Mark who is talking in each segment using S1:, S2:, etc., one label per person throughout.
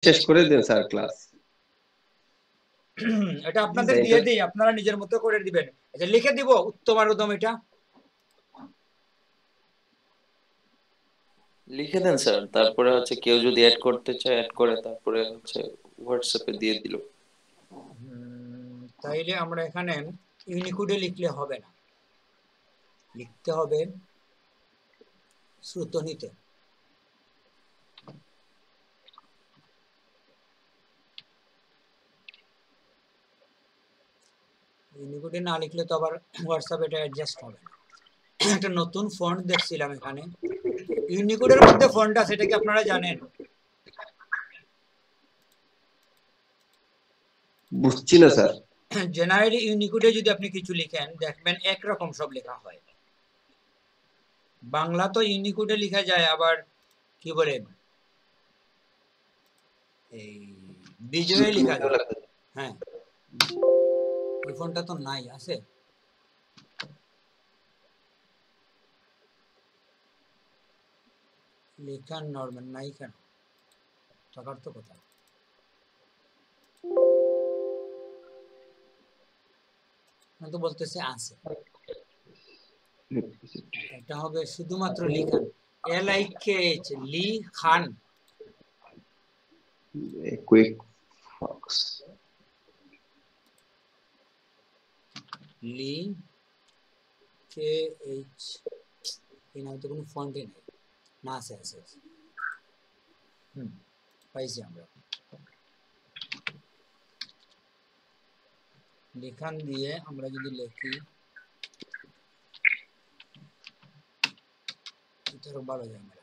S1: শেষ করে দেন sir class.
S2: এটা আপনাদের দিয়ে দিই, আপনারা নিজের মতো করে দিবেন। এটা লিখে দিব উত্তম আর উত্তম, এটা
S3: লিখে দেন স্যার, তারপরে হচ্ছে কেউ যদি অ্যাড করতে চায় অ্যাড করে, তারপরে হচ্ছে হোয়াটসঅ্যাপে দিয়ে দিল।
S2: তাইলে আমরা এখানে ইউনিকোডে লিখলে হবে না, লিখতে হবে শ্রুতনীতে। ইউনিকোডে না লিখলে তো আবার হোয়াটসঅ্যাপে এটা অ্যাডজাস্ট হবে না। একটা নতুন ফন্ট দেখছিলাম এখানে, ইউনিকোডের মধ্যে ফন্ট আছে, এটা কি আপনারা জানেন?
S1: বুঝছি না স্যার।
S2: জেনারেলি ইউনিকোডে যদি আপনি কিছু লিখেন দেখবেন একরকম সব লেখা হয়। বাংলা তো ইউনিকোডে লেখা যায়, আবার কি বলে এই বিজয়ে লেখা যায়। হ্যাঁ, এই ফন্টটা তো নাই, আছে লেখার নরমাল নাই কেন? টাকার তো কথা, তো বলতেছে আছে। এটা হবে শুধুমাত্র লিখান, LIKH, লি খান।
S1: কুইক ফক্স,
S2: লি KH, এই নামে তো কোনো ফন্টই নেই, না আছে আছে। পাইছি আমরা। লেখান দিয়ে আমরা যদি লিখি এটারও ভালো যায় আমরা।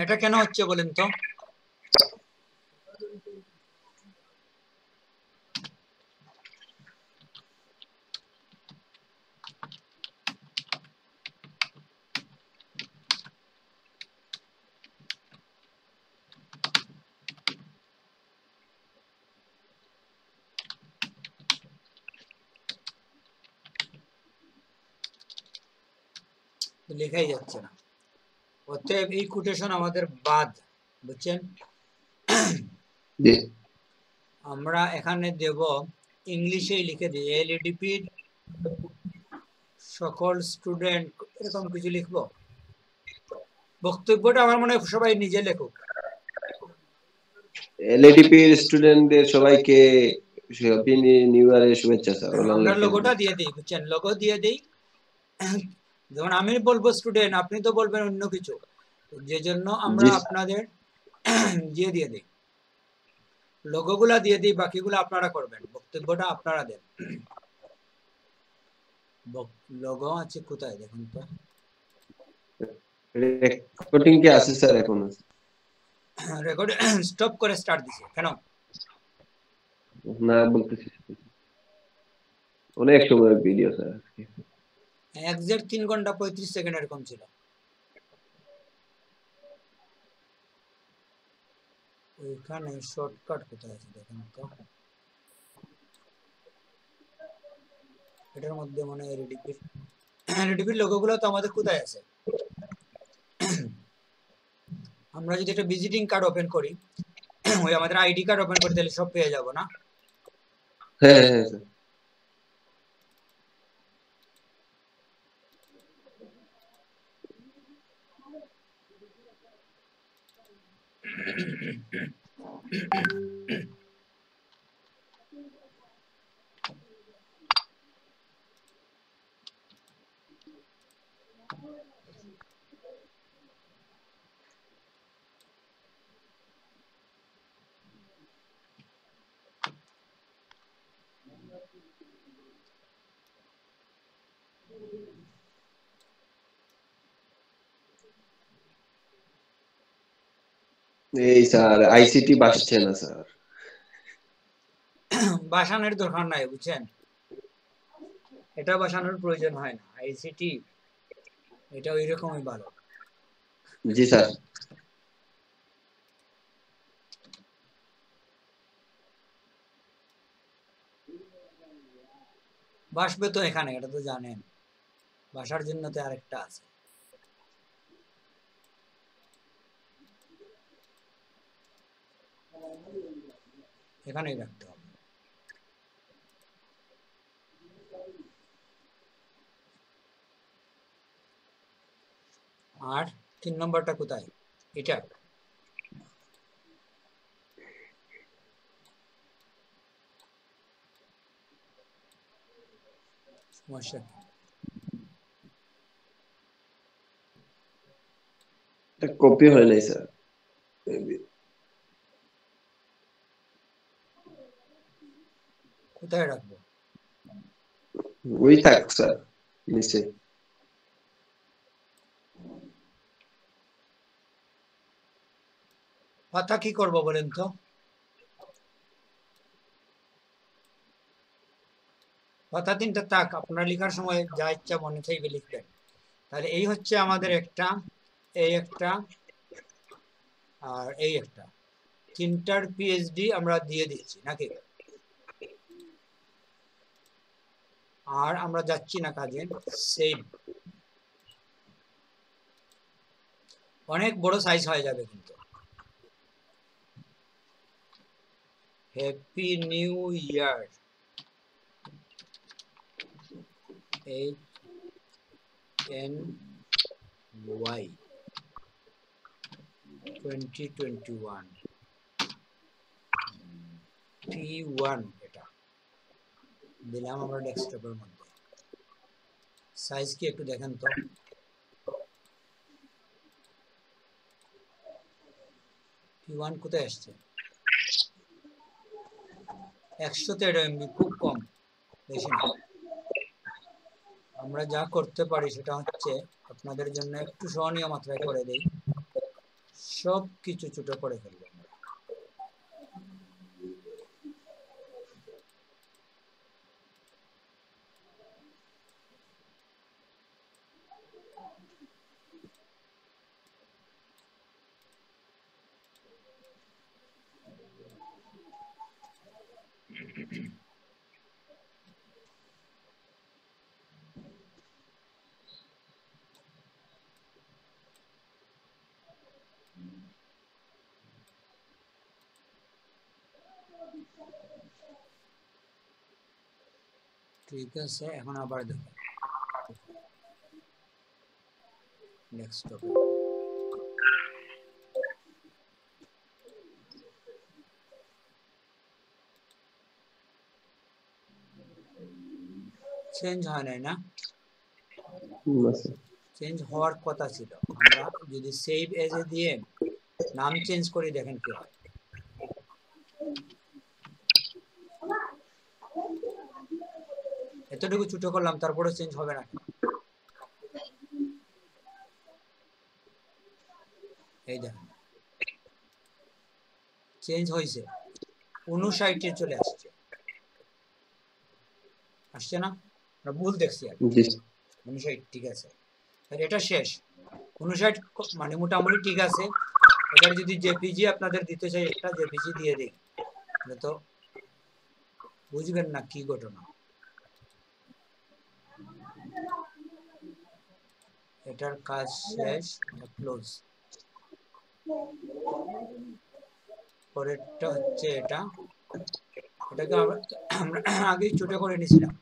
S2: এটা কেন হচ্ছে বলেন তো? লেখাই যাচ্ছে না, অতএব এই কোটেশন আমাদের বাদ, বুঝছেন? আমরা এখানে দেব ইংলিশেই লিখে দিই, LADP সকল স্টুডেন্ট, এরকম কিছু লিখবো। বক্তব্যটা আমার মনে হয় সবাই নিজে লেখুক।
S1: LADP স্টুডেন্টদের সবাইকে হ্যাপি নিউ ইয়ারের শুভেচ্ছা স্যার।
S2: আমরা লোগোটা দিয়ে দিই, বুঝছেন? লোগো দিয়ে দিই, যেমন আমি বলবো স্টুডেন্ট, আপনি তো বলবেন অন্য কিছু, যে জন্য আমরা আপনাদের দিয়ে দিই, লোগোগুলা দিয়ে দিই, বাকিগুলো আপনারা করবেন, বক্তব্যটা আপনারা দেন। লোগো আছে কোথায় দেখুন তো?
S1: রেকর্ডিং কি আছে স্যার এখনো?
S2: রেকর্ড স্টপ করে স্টার্ট দিছে কেন?
S1: না বলতেছি, অনেক সময় ভিডিও স্যার,
S2: 3 ঘন্টা 35 সেকেন্ড এরকম ছিল। ওইখানে শর্টকাট কোথায় আছে দেখুন তো? এটার মধ্যে মনে হয় LADP লোগোগুলো তো আমাদের কোথায় আছে? আমরা যদি একটা ভিজিটিং কার্ড ওপেন করি, ওই আমাদের আইডি কার্ড ওপেন করতে হলে সব পেয়ে যাব না?
S1: হ্যাঁ হ্যাঁ স্যার। এই স্যার আইসিটি বাসছে না স্যার।
S2: বাসানোর দরকার নাই, বুঝছেন? এটা বাসানোর প্রয়োজন হয় না, আইসিটি এটা ওই রকমই ভালো।
S1: জি স্যার।
S2: বাসবে তো এখানে, এটা তো জানেন। ভাষার জন্য তো আরেকটা আছে। এখানেই রাখতে হবে। আর 3 নম্বরটা কোথায়? এটা সমস্যা কি?
S1: কপি হয় নাই স্যার।
S2: কোথায় রাখবো?
S1: ওই থাক স্যার নিচে।
S2: পাতা কি করব বলেন তো? পাতা 3টা থাক, আপনারা লেখার সময় যা ইচ্ছা মনে চাইবে লিখবেন। তাহলে এই হচ্ছে আমাদের একটা, এই একটা, আর এই একটা, 3টার পিএইচডি আমরা দিয়ে দিচ্ছি নাকি? আর আমরা যাচ্ছি না কাজে, সেভ। অনেক বড় সাইজ হয়ে যাবে কিন্তু। Happy new year HNY 2021 T1 এটা দিলাম আমরা ডেস্কটপের মধ্যে। সাইজ কি একটু দেখেন তো। T1 কোথায় আসছে? 113 MB, খুব কম, বেশি না। আমরা যা করতে পারি সেটা হচ্ছে আপনাদের জন্য একটু সহনীয় মাত্রায় করে দেই, সব কিছু ছোট করে ফেলবো আমরা। ঠিক আছে, এখন আবার দেখো ডেস্কটপে। চেঞ্জ হয় নাই না? চেঞ্জ হওয়ার কথা ছিল। আমরা যদি সেভ এজ এ দিয়ে নাম চেঞ্জ করি, দেখেন কি হয়। এতটুকু ছোট করলাম, তারপরে চেঞ্জ হবে না কেন? এই দেখেন চেঞ্জ হয়েছে, 59-এ চলে আসছে। আসছে না? আমরা ভুল দেখছি আর। 59, ঠিক আছে। এটা শেষ। 59 মানে মোটামুটি ঠিক আছে। এটার যদি জেপিজি আপনাদের দিতে চাই, একটা জেপিজি দিয়ে দিই, তো বুঝবেন না কি ঘটনা। এটার কাজ শেষ, ক্লোজ। পরেরটা হচ্ছে এটা, এটাকে আমরা আগেই ছোট করে নিয়েছিলাম।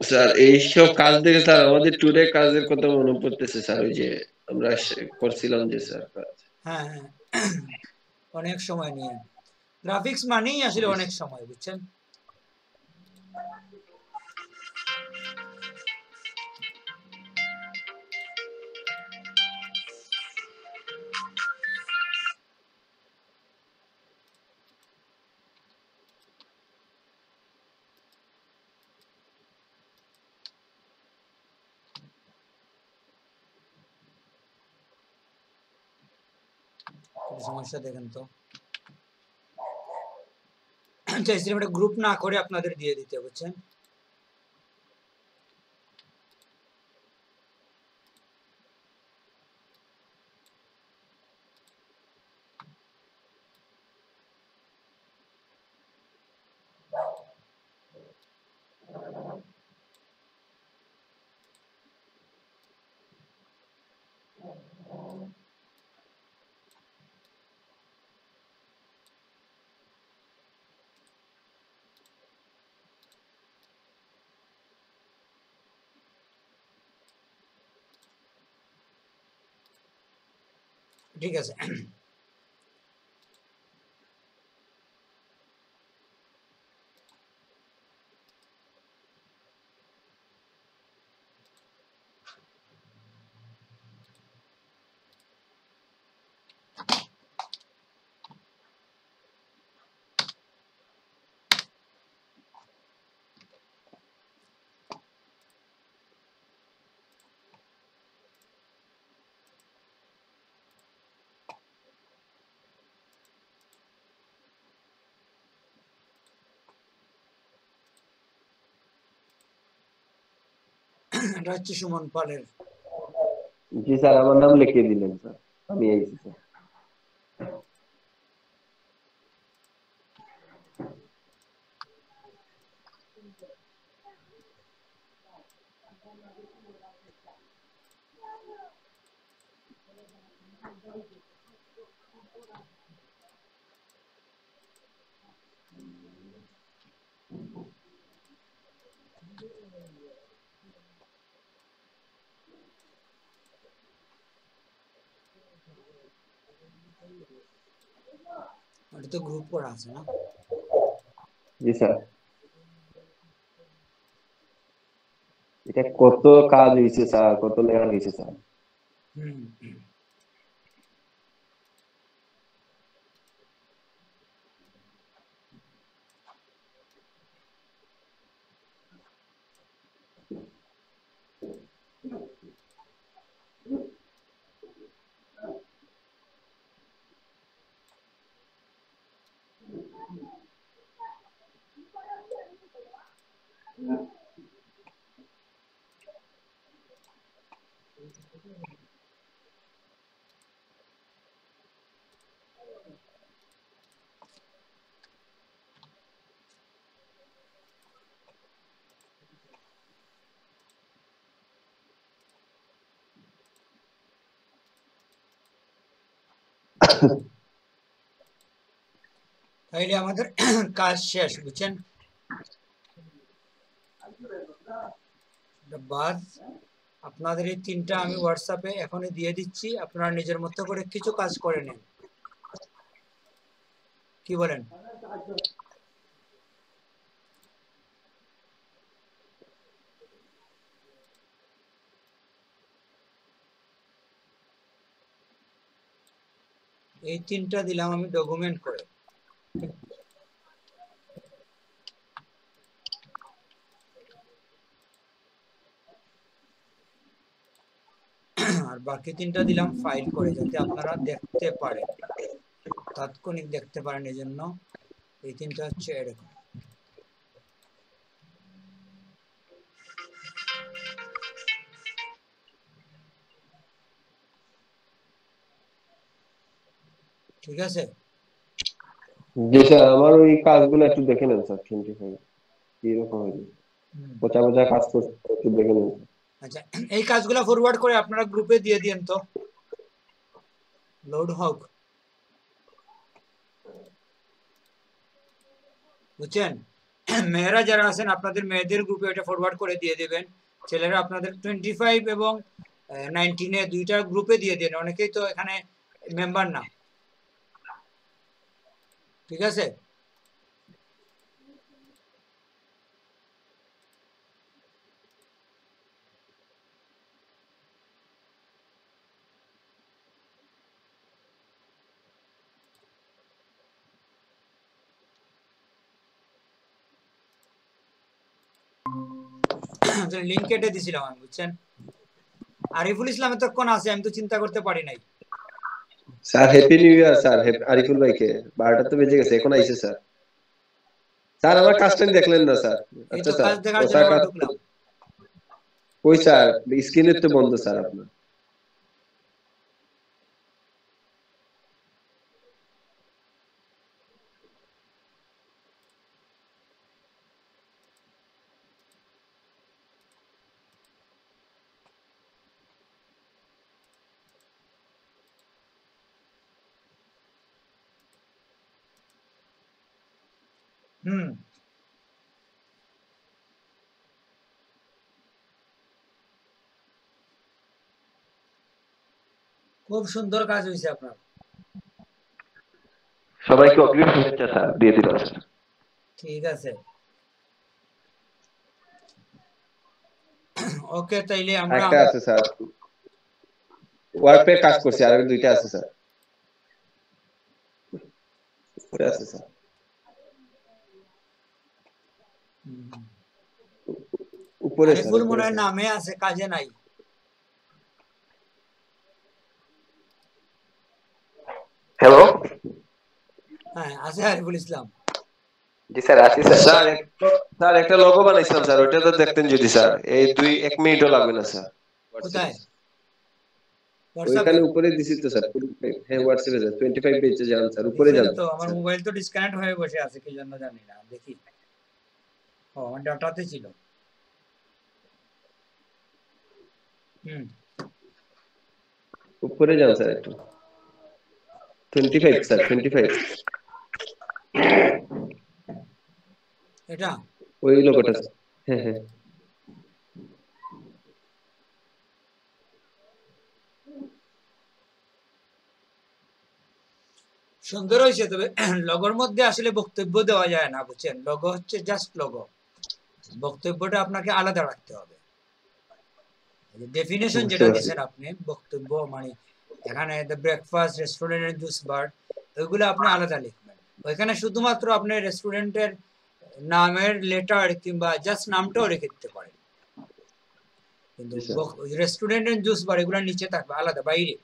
S1: স্যার এইসব কাজ থেকে স্যার আমাদের ট্যুরের কাজের কথা মনে পড়তেছে স্যার, ওই যে আমরা করছিলাম যে স্যার কাজ।
S2: হ্যাঁ হ্যাঁ, অনেক সময় নিয়ে। গ্রাফিক্স মানেই আসলে অনেক সময়, বুঝছেন। কি সমস্যা দেখেন তো। চাইছিলাম এটা গ্রুপ না করে আপনাদের দিয়ে দিতে, বুঝছেন? ঠিক আছে। এটা হচ্ছে সুমন পালের।
S1: জি স্যার, আমার নাম লিখিয়ে দিলেন স্যার, আমি আইছি স্যার।
S2: এটা তো গ্রুপ করা আছে না?
S1: জি স্যার। এটা কত কাজ হয়েছে স্যার, কত লেয়ার হয়েছে স্যার।
S2: হুম। তাইলে আমাদের কাজ শেষ, বুঝছেন? বাদ আপনাদের এই তিনটা আমি হোয়াটসঅ্যাপে এখনই দিয়ে দিচ্ছি, আপনারা নিজের মতো করে কিছু কাজ করে নেন, কি বলেন? এই তিনটা দিলাম আমি ডকুমেন্ট করে। আর বাকি তিনটা দিলাম ফাইল করে, যাতে আপনারা দেখতে পারেন, তাৎক্ষণিক দেখতে পারেন। এই জন্য এই তিনটা হচ্ছে এরকম। ঠিক আছে?
S1: জি স্যার, আমার ওই কাজগুলো একটু দেখে নেন স্যার, 25 কিরকম হয়েছে, পচা পচা কাজ করছে, একটু দেখে নেন।
S2: আচ্ছা, এই কাজগুলো ফরওয়ার্ড করে আপনারা গ্রুপে দিয়ে দিন তো, লোড হোক, বুঝছেন? মেয়েরা যারা আছেন আপনাদের মেয়েদের গ্রুপে এটা ফরওয়ার্ড করে দিয়ে দিবেন। ছেলেরা আপনাদের 25 এবং 19 দুইটা গ্রুপে দিয়ে দেন, অনেকেই তো এখানে মেম্বার না। ঠিক আছে? লিংক কেটে দিছিলাম আমি, বুঝছেন? আরিফুল ইসলাম এতক্ষণ আছে, আমি তো চিন্তা করতে পারি নাই।
S1: Sir happy new year sir, Ariful ভাইকে 12টা তো বেজে গেছে, এখন আইছে স্যার। স্যার আমার কাজটা দেখলেন না স্যার?
S2: এই
S1: আচ্ছা
S2: তো
S1: স্যার,
S2: কাজ দেখার
S1: ও
S2: জন্য
S1: স্যার
S2: আবার
S1: কাজ
S2: ঢুকলাম।
S1: কই স্যার, স্ক্রিনের তো বন্ধ স্যার আপনার।
S2: হুম, খুব সুন্দর কাজ হয়েছে আপনার।
S1: সবাইকে অগ্রিম শুভেচ্ছা স্যার দিয়ে দিল স্যার।
S2: ঠিক আছে, ওকে, তাইলে আমরা
S1: একটা আছে স্যার, ওয়ার্কপে কাজ করছি, আর 2টা আছে স্যার, উপরে আছে স্যার।
S2: হুম,
S1: উপরে স্যার,
S2: আরিফুল
S1: উপরে
S2: মনে হয়
S1: স্যার।
S2: নামে আছে, কাজে নাই।
S4: হ্যালো।
S2: হ্যাঁ, আছে আরিফুল ইসলাম।
S4: জি স্যার, আছি স্যার।
S1: স্যার স্যার একটা লোগো বানাইছিলাম স্যার, ওইটা তো দেখতেন যদি স্যার, এই 1 মিনিটও লাগবে না স্যার।
S2: কোথায়? হোয়াটসঅ্যাপে?
S1: ওইখানে উপরে দিছি তো স্যার। হ্যাঁ হোয়াটসঅ্যাপে স্যার, 25 পেজে যান স্যার, উপরে
S2: দেখি
S1: যান
S2: না তো, আমার
S1: স্যার।
S2: মোবাইল তো ডিসকানেক্ট হয়ে বসে আছে, কি জন্য জানি না, দেখি। ও, আমার ডাটাতে ছিল। হুম,
S1: উপরে যান স্যার একটু, 25 স্যার, 25।
S2: এটা
S1: ওই লোগোটা স্যার। হ্যাঁ হ্যাঁ।
S2: সুন্দর হয়েছে, তবে লগোর মধ্যে আসলে বক্তব্য দেওয়া যায় না, বুঝছেন? লগো হচ্ছে জাস্ট লগো, বক্তব্যটা আপনাকে আলাদা রাখতে হবে। ডেফিনেশন
S1: বুঝতে
S2: যেটা
S1: পারছি।
S2: দিয়েছেন আপনি, বক্তব্য মানে এখানে the breakfast restaurant and juice bar, ওইগুলো আপনি আলাদা লিখবেন। ওইখানে শুধুমাত্র আপনি রেস্টুরেন্টের নামের লেটার কিংবা জাস্ট নামটাও রেখে দিতে পারেন, কিন্তু
S1: ji sir.
S2: Restaurant and juice bar এগুলো নিচে থাকবে আলাদা, বাইরে।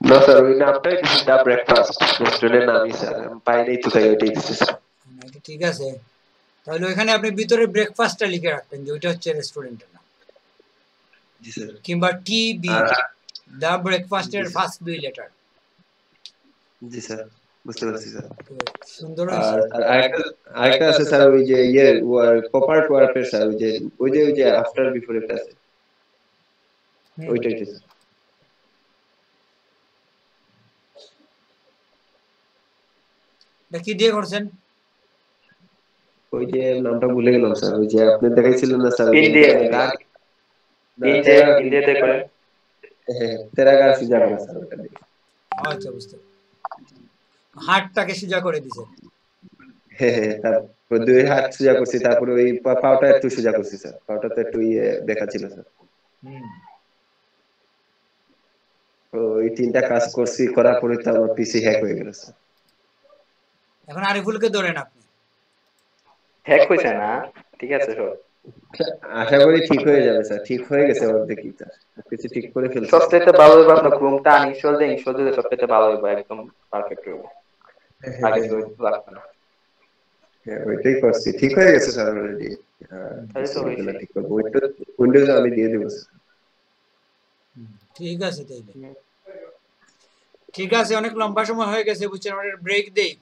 S1: না স্যার, ওই নামটাই দিছি, দা ব্রেকফাস্ট রেস্টুরেন্টের নামই স্যার, আমি পাই নাই তো তাই ওইটাই দিছি স্যার।
S2: এটা ঠিক আছে, তাহলে ওইখানে আপনি ভিতরে ব্রেকফাস্টটা লিখে রাখবেন যে ওইটা হচ্ছে রেস্টুরেন্টের নাম,
S1: জি স্যার।
S2: কিংবা টি বি,
S1: আর
S2: দা ব্রেকফাস্টের
S1: ji sir.
S2: First 2 letter.
S1: Ji sir, বুঝতে পারছি স্যার।
S2: সুন্দর
S1: আর
S2: হয়েছে।
S1: স্যার আরেকটা আছে স্যার, ওই যে প্রপার ওয়ার্কের স্যার, ওই যে আফটার বিফোর একটা আছে,
S2: হুম,
S1: ওইটাই তো স্যার।
S2: এটা কি দিয়ে করছেন?
S1: ওই যে নামটা ভুলে গেলাম স্যার, ওই যে আপনি দেখাইছিলেন না স্যার, ওই যে
S4: ইন্ডিয়া
S1: দাগ, না
S4: ইন্ডিয়া
S1: তেরা,
S4: ইন্ডিয়াতে করেন।
S1: হ্যাঁ তেরাগার সুজা করে স্যার, ওটা দিয়ে।
S2: আচ্ছা, বুঝতে হাতটাকে সোজা করে দিছেন।
S1: হ্যাঁ হ্যাঁ, তারপর 2 হাত সোজা করছি, তারপরে ওই পাওটা একটু সোজা করছি স্যার, পাওটা তো একটু দেখা ছিল স্যার।
S2: হুম,
S1: তো ওই 3টা কাজ করছি, করার পরে তো আমার পিসি হ্যাক হয়ে গেল স্যার।
S2: এখন আরিফুলকে ধরেন আপনি।
S4: হ্যাক হয়েছে না? ঠিক আছে সব।
S1: আশা করি ঠিক হয়ে যাবে স্যার, ঠিক হয়ে গেছে অর্ধেকই স্যার, কিছু ঠিক করে ফেলছি স্যার।
S4: সবচেয়ে ভালো হবে আপনার ক্রোমটা আনইনস্টল দিয়ে ইনস্টল দিলে সবচেয়ে ভালো হবে, একদম পারফেক্ট হবে।
S1: হ্যাঁ হ্যাঁ
S4: আগে
S1: হ্যাঁ
S4: তো লাগবে না।
S1: হ্যাঁ, ওইটাই করছি, ঠিক হয়ে গেছে স্যার অলরেডি।
S4: তাহলে তো হয়েছে।
S1: ঠিক করবো, উইন্ডোজ আমি দিয়ে দেবো স্যার।
S2: ঠিক আছে তাইলে, ঠিক আছে, অনেক লম্বা সময় হয়ে গেছে, বুঝছেন, আমরা ব্রেক দেই।